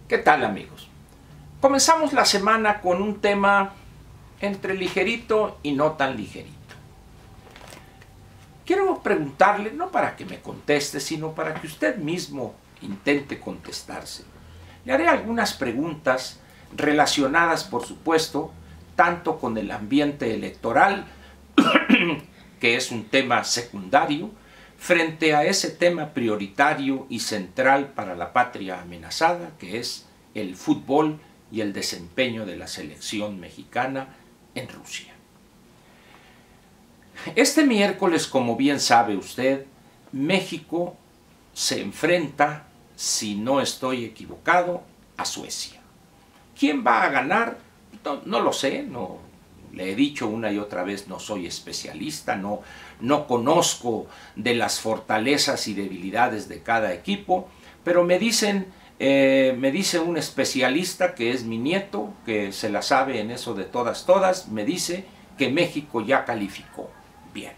¿Qué tal, amigos? Comenzamos la semana con un tema entre ligerito y no tan ligerito. Quiero preguntarle, no para que me conteste, sino para que usted mismo intente contestarse. Le haré algunas preguntas relacionadas, por supuesto, tanto con el ambiente electoral, que es un tema secundario, frente a ese tema prioritario y central para la patria amenazada, que es el fútbol y el desempeño de la selección mexicana en Rusia. Este miércoles, como bien sabe usted, México se enfrenta, si no estoy equivocado, a Suecia. ¿Quién va a ganar? No lo sé, no. Le he dicho una y otra vez, no soy especialista, no conozco de las fortalezas y debilidades de cada equipo, pero me dice un especialista que es mi nieto, que se la sabe en eso de todas, me dice que México ya calificó. Bien,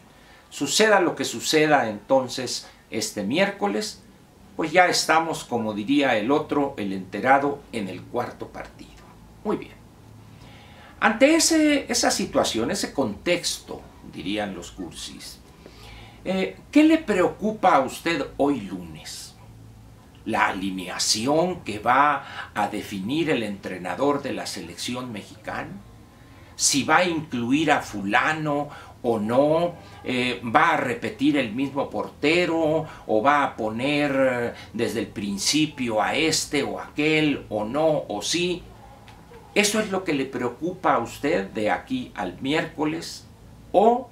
suceda lo que suceda entonces este miércoles, pues ya estamos, como diría el otro, el enterado, en el cuarto partido. Muy bien. Ante esa situación, ese contexto, dirían los cursis, ¿qué le preocupa a usted hoy lunes? ¿La alineación que va a definir el entrenador de la selección mexicana? ¿Si va a incluir a fulano o no? ¿Va a repetir el mismo portero? ¿O va a poner desde el principio a este o aquel? ¿O no? ¿O sí? ¿Eso es lo que le preocupa a usted de aquí al miércoles? ¿O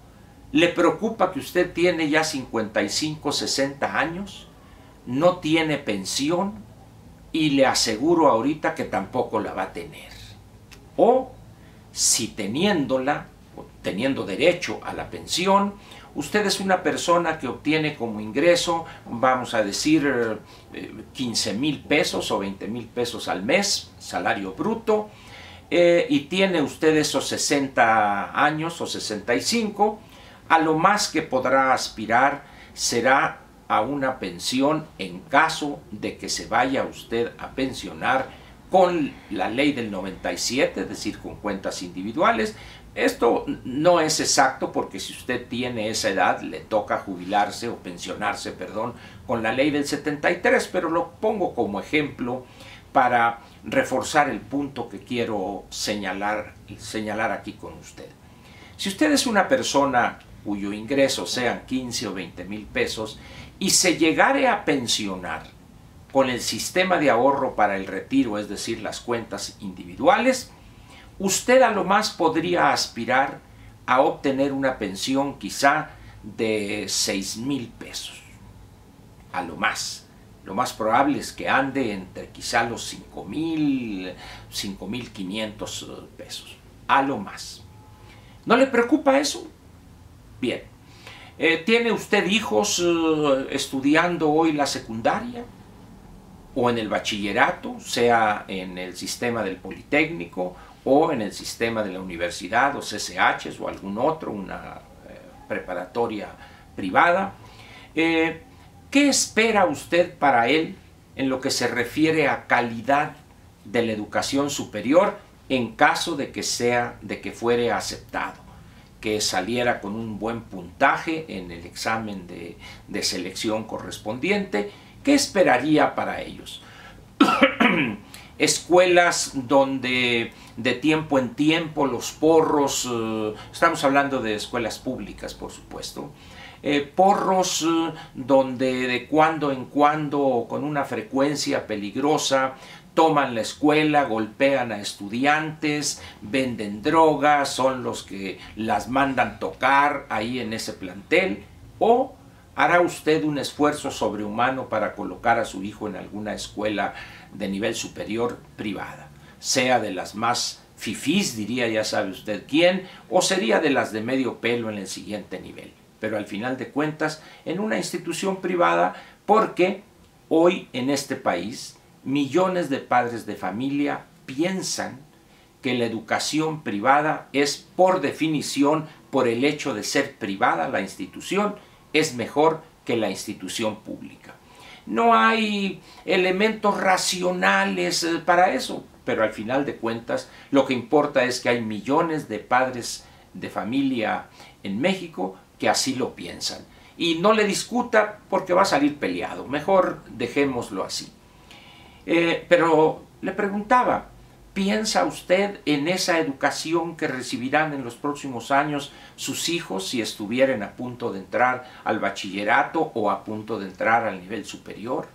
le preocupa que usted tiene ya 55, 60 años, no tiene pensión y le aseguro ahorita que tampoco la va a tener? ¿O si teniendo derecho a la pensión, usted es una persona que obtiene como ingreso, vamos a decir, 15,000 pesos o 20,000 pesos al mes, salario bruto, y tiene usted esos 60 años o 65, a lo más que podrá aspirar será a una pensión en caso de que se vaya usted a pensionar con la ley del 97, es decir, con cuentas individuales. Esto no es exacto porque si usted tiene esa edad le toca jubilarse o pensionarse, perdón, con la ley del 73, pero lo pongo como ejemplo para reforzar el punto que quiero señalar aquí con usted. Si usted es una persona cuyo ingreso sean 15 o 20,000 pesos y se llegare a pensionar con el sistema de ahorro para el retiro, es decir, las cuentas individuales, usted a lo más podría aspirar a obtener una pensión quizá de 6,000 pesos, a lo más. Lo más probable es que ande entre quizá los 5,000, 5,500 pesos, a lo más. ¿No le preocupa eso? Bien. ¿Tiene usted hijos estudiando hoy la secundaria o en el bachillerato, sea en el sistema del Politécnico o en el sistema de la universidad o CCHs o algún otro, una preparatoria privada? ¿Qué espera usted para él en lo que se refiere a calidad de la educación superior en caso de que fuere aceptado, que saliera con un buen puntaje en el examen de selección correspondiente? ¿Qué esperaría para ellos? Escuelas donde de tiempo en tiempo los porros, estamos hablando de escuelas públicas, por supuesto, porros donde de cuando en cuando, con una frecuencia peligrosa, toman la escuela, golpean a estudiantes, venden drogas, son los que las mandan tocar ahí en ese plantel. ¿O hará usted un esfuerzo sobrehumano para colocar a su hijo en alguna escuela de nivel superior privada, sea de las más fifís, diría ya sabe usted quién, o sería de las de medio pelo en el siguiente nivel? Pero al final de cuentas en una institución privada, porque hoy en este país millones de padres de familia piensan que la educación privada es, por definición, por el hecho de ser privada la institución, es mejor que la institución pública. no hay elementos racionales para eso. Pero al final de cuentas, lo que importa es que hay millones de padres de familia en México que así lo piensan. Y no le discuta porque va a salir peleado. Mejor dejémoslo así. Pero le preguntaba, ¿piensa usted en esa educación que recibirán en los próximos años sus hijos si estuvieran a punto de entrar al bachillerato o a punto de entrar al nivel superior?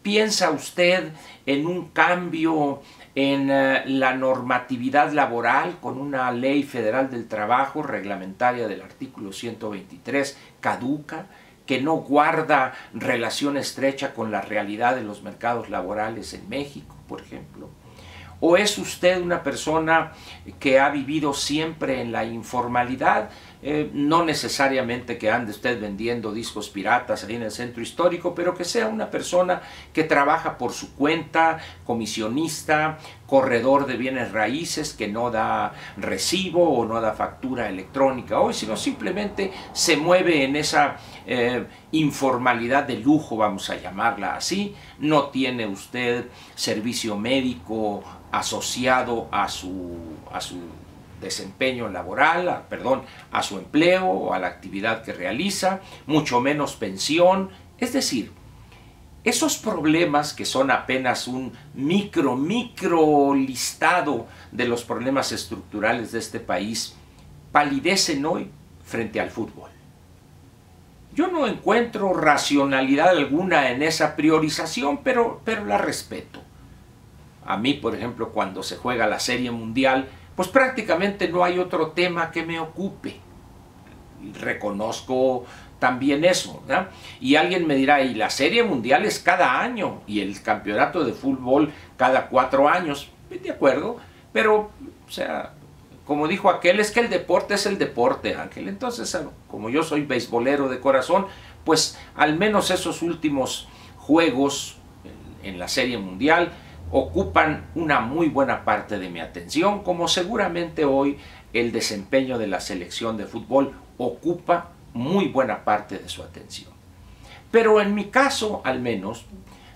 ¿Piensa usted en un cambio en la normatividad laboral con una ley federal del trabajo reglamentaria del artículo 123 caduca, que no guarda relación estrecha con la realidad de los mercados laborales en México, por ejemplo? ¿O es usted una persona que ha vivido siempre en la informalidad? No necesariamente que ande usted vendiendo discos piratas ahí en el centro histórico, pero que sea una persona que trabaja por su cuenta, comisionista, corredor de bienes raíces, que no da recibo o no da factura electrónica hoy, sino simplemente se mueve en esa informalidad de lujo, vamos a llamarla así. No tiene usted servicio médico asociado a su desempeño laboral, a su empleo o a la actividad que realiza, mucho menos pensión. Es decir, esos problemas que son apenas un micro listado de los problemas estructurales de este país, palidecen hoy frente al fútbol. Yo no encuentro racionalidad alguna en esa priorización, pero la respeto. A mí, por ejemplo, cuando se juega la Serie Mundial, pues prácticamente no hay otro tema que me ocupe. Reconozco también eso, ¿verdad? Y alguien me dirá, y la Serie Mundial es cada año, y el campeonato de fútbol cada 4 años. De acuerdo, pero, o sea, como dijo aquel, es que el deporte es el deporte, Ángel. Entonces, como yo soy beisbolero de corazón, pues al menos esos últimos juegos en la Serie Mundial ocupan una muy buena parte de mi atención, como seguramente hoy el desempeño de la selección de fútbol ocupa muy buena parte de su atención. Pero en mi caso, al menos,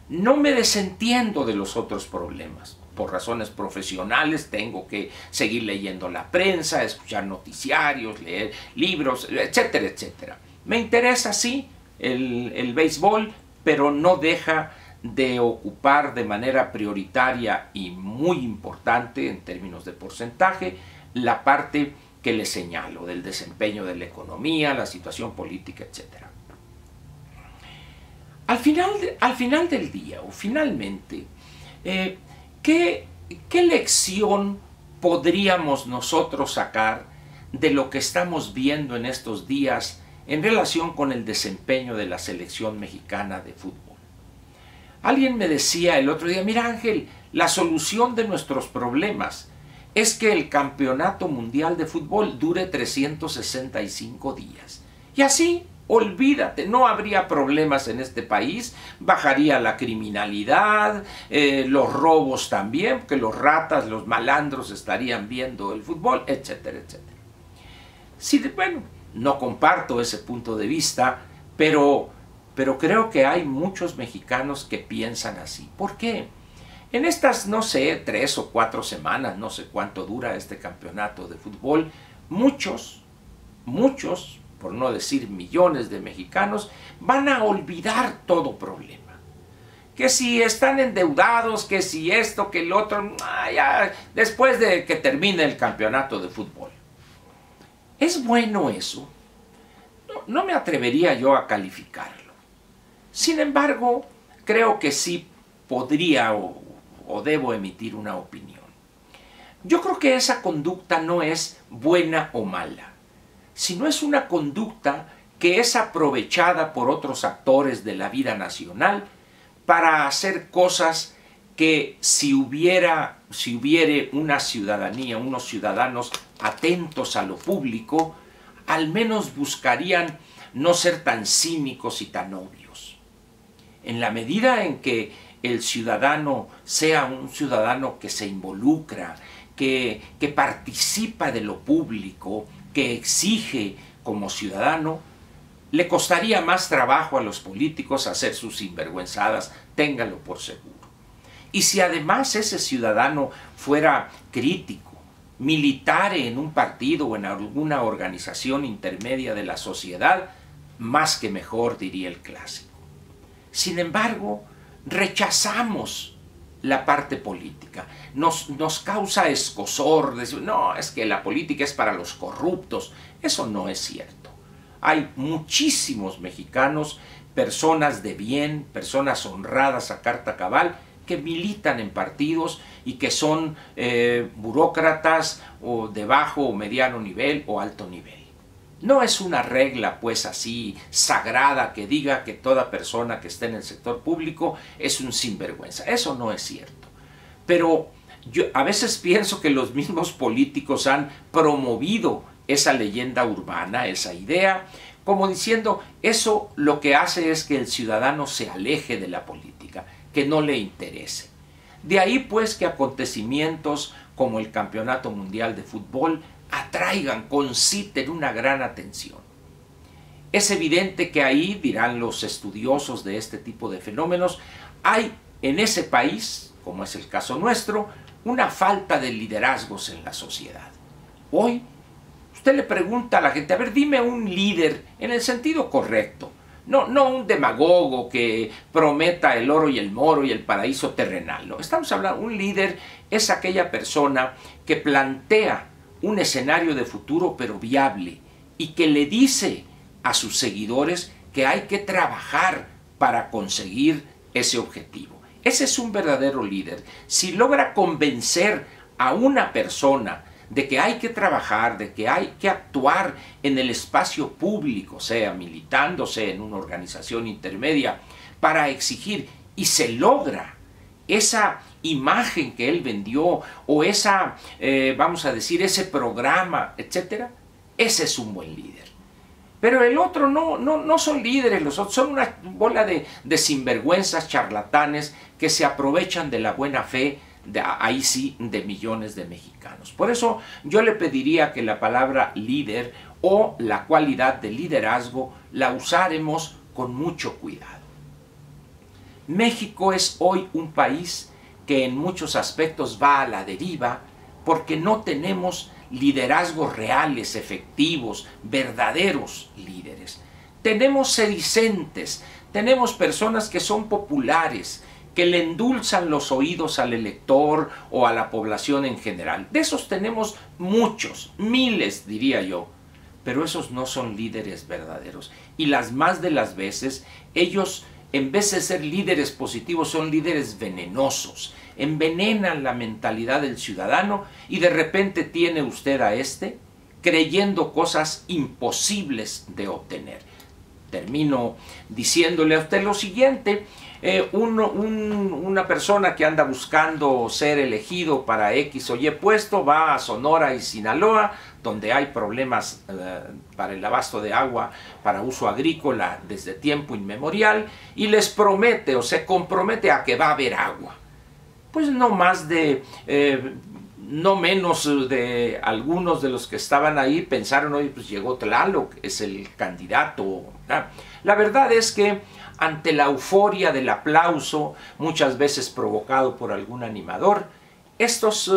no me desentiendo de los otros problemas. Por razones profesionales tengo que seguir leyendo la prensa, escuchar noticiarios, leer libros, etcétera, etcétera. Me interesa, sí, el béisbol, pero no deja de ocupar de manera prioritaria y muy importante en términos de porcentaje la parte que le señalo del desempeño de la economía, la situación política, etc. Al final del día, o finalmente, ¿qué lección podríamos nosotros sacar de lo que estamos viendo en estos días en relación con el desempeño de la selección mexicana de fútbol? Alguien me decía el otro día, mira Ángel, la solución de nuestros problemas es que el campeonato mundial de fútbol dure 365 días. Y así, olvídate, no habría problemas en este país, bajaría la criminalidad, los robos también, porque los ratas, los malandros estarían viendo el fútbol, etcétera, etcétera. Sí, bueno, no comparto ese punto de vista, pero creo que hay muchos mexicanos que piensan así. ¿Por qué? En estas, no sé, 3 o 4 semanas, no sé cuánto dura este campeonato de fútbol, muchos, por no decir millones de mexicanos, van a olvidar todo problema. Que si están endeudados, que si esto, que el otro, ya, después de que termine el campeonato de fútbol. ¿Es bueno eso? No me atrevería yo a calificarlo. Sin embargo, creo que sí podría o debo emitir una opinión. Yo creo que esa conducta no es buena o mala, sino es una conducta que es aprovechada por otros actores de la vida nacional para hacer cosas que si hubiere una ciudadanía, unos ciudadanos atentos a lo público, al menos buscarían no ser tan cínicos y tan obvios. En la medida en que el ciudadano sea un ciudadano que se involucra, que participa de lo público, que exige como ciudadano, Le costaría más trabajo a los políticos hacer sus sinvergüenzadas, ténganlo por seguro. Y si además ese ciudadano fuera crítico, militare en un partido o en alguna organización intermedia de la sociedad, más que mejor, diría el clásico. Sin embargo, rechazamos la parte política. Nos causa escozor decir, no, es que la política es para los corruptos. Eso no es cierto. Hay muchísimos mexicanos, personas de bien, personas honradas a carta cabal, que militan en partidos y que son burócratas o de bajo o mediano nivel o alto nivel. No es una regla pues así sagrada que diga que toda persona que esté en el sector público es un sinvergüenza. Eso no es cierto. Pero yo a veces pienso que los mismos políticos han promovido esa leyenda urbana, esa idea, como diciendo, eso lo que hace es que el ciudadano se aleje de la política, que no le interese. De ahí pues que acontecimientos como el Campeonato Mundial de Fútbol atraigan, conciten una gran atención. Es evidente que ahí, dirán los estudiosos de este tipo de fenómenos, hay en ese país, como es el caso nuestro, una falta de liderazgos en la sociedad. Hoy, usted le pregunta a la gente, a ver, dime un líder en el sentido correcto, no un demagogo que prometa el oro y el moro y el paraíso terrenal, no. Estamos hablando, un líder es aquella persona que plantea un escenario de futuro pero viable y que le dice a sus seguidores que hay que trabajar para conseguir ese objetivo. Ese es un verdadero líder. Si logra convencer a una persona de que hay que trabajar, de que hay que actuar en el espacio público, sea militándose en una organización intermedia, para exigir, y se logra esa imagen que él vendió, o esa, vamos a decir, ese programa, etcétera, ese es un buen líder. Pero el otro no son líderes, los otros son una bola de sinvergüenzas, charlatanes, que se aprovechan de la buena fe, ahí sí, de millones de mexicanos. Por eso yo le pediría que la palabra líder o la cualidad de liderazgo la usáremos con mucho cuidado. México es hoy un país que en muchos aspectos va a la deriva porque no tenemos liderazgos reales, efectivos, verdaderos líderes. Tenemos sedicentes, tenemos personas que son populares, que le endulzan los oídos al elector o a la población en general. De esos tenemos muchos, miles diría yo, pero esos no son líderes verdaderos. Y las más de las veces, ellos en vez de ser líderes positivos son líderes venenosos, envenenan la mentalidad del ciudadano y de repente tiene usted a este creyendo cosas imposibles de obtener. Termino diciéndole a usted lo siguiente. Una persona que anda buscando ser elegido para X o Y puesto va a Sonora y Sinaloa, donde hay problemas para el abasto de agua para uso agrícola desde tiempo inmemorial, y les promete o se compromete a que va a haber agua. Pues no menos de algunos de los que estaban ahí pensaron, oye, pues llegó Tlaloc, es el candidato. La verdad es que ante la euforia del aplauso, muchas veces provocado por algún animador, estos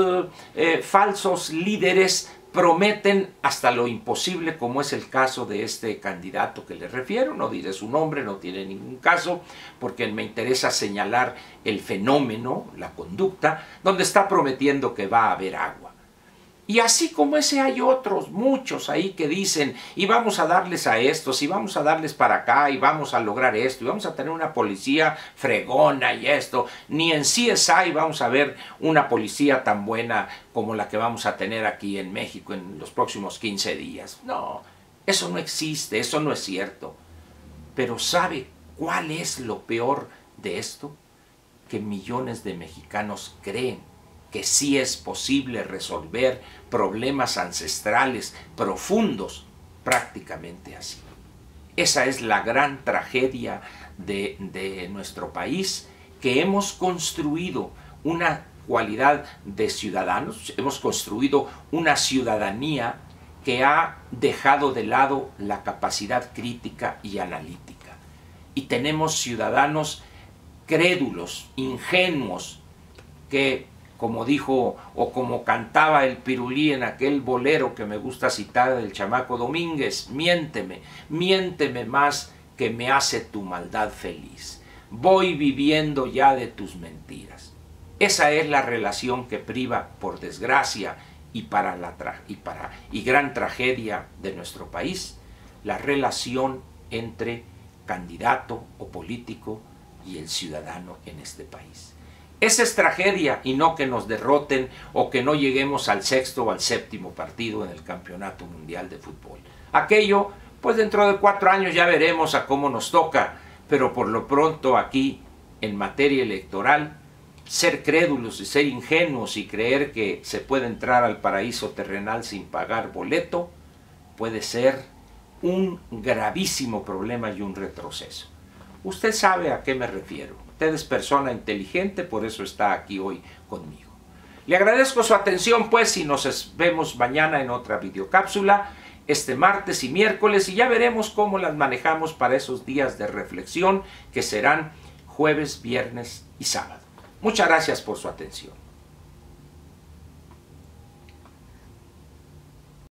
falsos líderes prometen hasta lo imposible, como es el caso de este candidato que le refiero. No diré su nombre, no tiene ningún caso, porque me interesa señalar el fenómeno, la conducta, donde está prometiendo que va a haber agua. Y así como ese hay otros, muchos ahí que dicen, y vamos a darles a estos, y vamos a darles para acá, y vamos a lograr esto, y vamos a tener una policía fregona y esto. Ni en CSI vamos a ver una policía tan buena como la que vamos a tener aquí en México en los próximos 15 días. No, eso no existe, eso no es cierto. Pero ¿sabe cuál es lo peor de esto? Que millones de mexicanos creen que sí es posible resolver problemas ancestrales profundos prácticamente así. Esa es la gran tragedia de nuestro país, que hemos construido una cualidad de ciudadanos, hemos construido una ciudadanía que ha dejado de lado la capacidad crítica y analítica. Y tenemos ciudadanos crédulos, ingenuos, que, como dijo o como cantaba el Pirulí en aquel bolero que me gusta citar del Chamaco Domínguez, miénteme, miénteme más que me hace tu maldad feliz. Voy viviendo ya de tus mentiras. Esa es la relación que priva, por desgracia, y gran tragedia de nuestro país, la relación entre candidato o político y el ciudadano en este país. Esa es tragedia, y no que nos derroten o que no lleguemos al 6º o al 7º partido en el Campeonato Mundial de Fútbol. Aquello, pues dentro de 4 años ya veremos a cómo nos toca, pero por lo pronto aquí, en materia electoral, ser crédulos y ser ingenuos y creer que se puede entrar al paraíso terrenal sin pagar boleto puede ser un gravísimo problema y un retroceso. Usted sabe a qué me refiero. Usted es persona inteligente, por eso está aquí hoy conmigo. Le agradezco su atención, pues, y nos vemos mañana en otra videocápsula, este martes y miércoles, y ya veremos cómo las manejamos para esos días de reflexión que serán jueves, viernes y sábado. Muchas gracias por su atención.